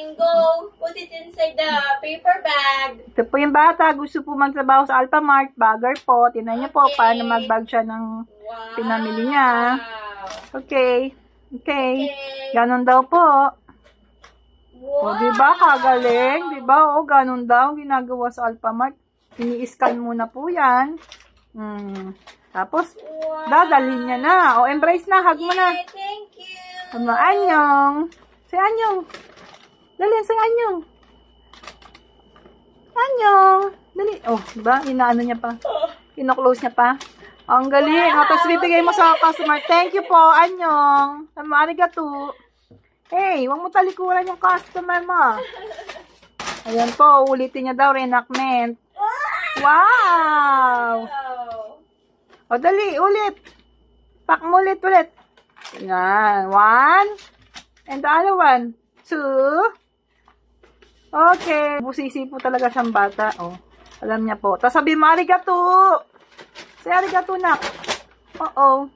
can go put it inside the paper bag. Ito po yung bata. Gusto po magtrabaho sa Alphamart. Bagger po. Tingnan niyo po paano mag-bag siya ng pinamili niya. Okay. Ganon daw po. O, diba? Kagaling. Diba? O, ganon daw ginagawa sa Alphamart. Ini-scan muna po yan. Tapos, dadalhin niya na. O, embrace na. Hug mo na. Thank you. Anyong. Say Anyong. Dali, say Anyong. Anyong. Dali. Oh, diba? Inaano niya pa. Ino-close niya pa. Oh, ang galing. O, tapos bibigay mo sa customer. Thank you po, Anyong. Arigato. Hey, huwag mo talikuran yung customer mo. Ayan po, ulitin niya daw, reenactment. Wow! O, dali, ulit. Pack mo ulit. Yan. 1. And the other one. 2. Okay. Busisi po talaga siyang bata. Oh, alam niya po. Tapos sabi mo, arigato. Say arigato na. Uh-oh.